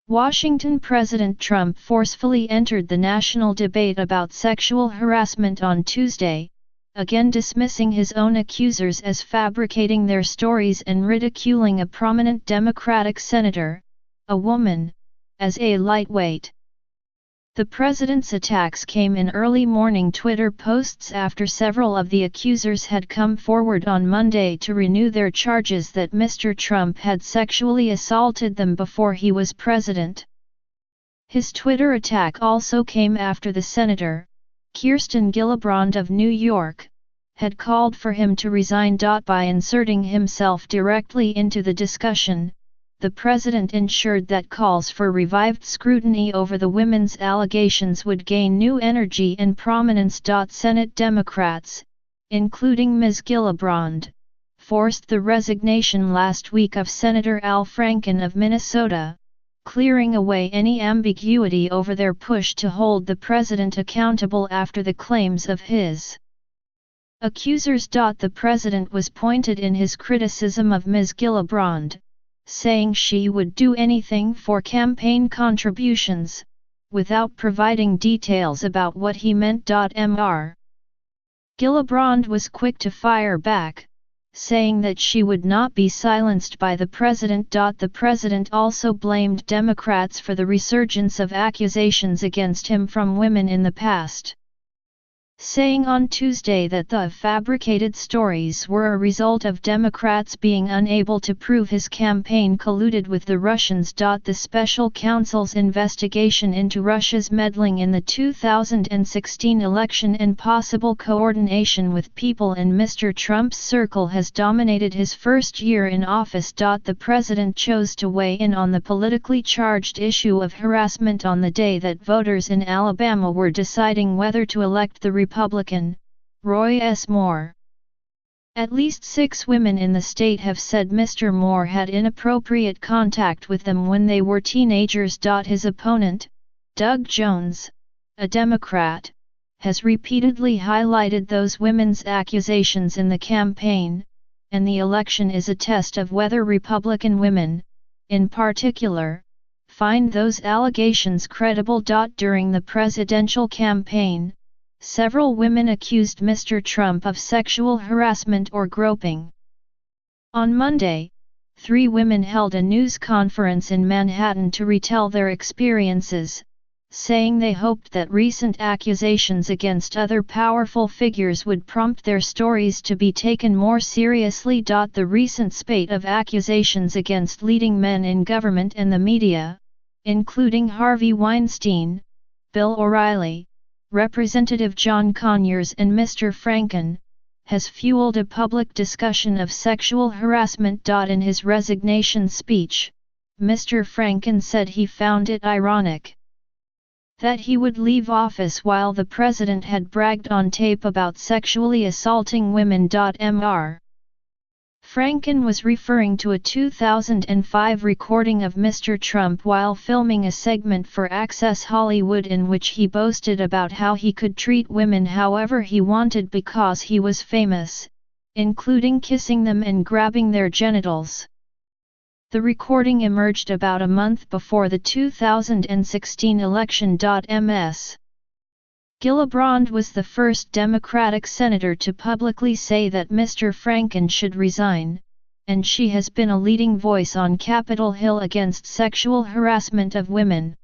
Washington President Trump forcefully entered the national debate about sexual harassment on Tuesday, again dismissing his own accusers as fabricating their stories and ridiculing a prominent Democratic senator, a woman, as a lightweight. The president's attacks came in early morning Twitter posts after several of the accusers had come forward on Monday to renew their charges that Mr. Trump had sexually assaulted them before he was president. His Twitter attack also came after the senator, Kirsten Gillibrand of New York, had called for him to resign. By inserting himself directly into the discussion, the president ensured that calls for revived scrutiny over the women's allegations would gain new energy and prominence. Senate Democrats, including Ms. Gillibrand, forced the resignation last week of Senator Al Franken of Minnesota, clearing away any ambiguity over their push to hold the president accountable after the claims of his accusers. The president was pointed in his criticism of Ms. Gillibrand, saying she would do anything for campaign contributions, without providing details about what he meant. Mr. Gillibrand was quick to fire back, saying that she would not be silenced by the president. The president also blamed Democrats for the resurgence of accusations against him from women in the past, saying on Tuesday that the fabricated stories were a result of Democrats being unable to prove his campaign colluded with the Russians. The special counsel's investigation into Russia's meddling in the 2016 election and possible coordination with people in Mr. Trump's circle has dominated his first year in office. The president chose to weigh in on the politically charged issue of harassment on the day that voters in Alabama were deciding whether to elect the Republican, Roy S. Moore. At least 6 women in the state have said Mr. Moore had inappropriate contact with them when they were teenagers. His opponent, Doug Jones, a Democrat, has repeatedly highlighted those women's accusations in the campaign, and the election is a test of whether Republican women, in particular, find those allegations credible. During the presidential campaign, several women accused Mr. Trump of sexual harassment or groping. On Monday, 3 women held a news conference in Manhattan to retell their experiences, saying they hoped that recent accusations against other powerful figures would prompt their stories to be taken more seriously. The recent spate of accusations against leading men in government and the media, including Harvey Weinstein, Bill O'Reilly, Representative John Conyers and Mr. Franken, has fueled a public discussion of sexual harassment. In his resignation speech, Mr. Franken said he found it ironic that he would leave office while the president had bragged on tape about sexually assaulting women. Mr. Franken was referring to a 2005 recording of Mr. Trump while filming a segment for Access Hollywood in which he boasted about how he could treat women however he wanted because he was famous, including kissing them and grabbing their genitals. The recording emerged about a month before the 2016 election. Ms. Gillibrand was the first Democratic senator to publicly say that Mr. Franken should resign, and she has been a leading voice on Capitol Hill against sexual harassment of women.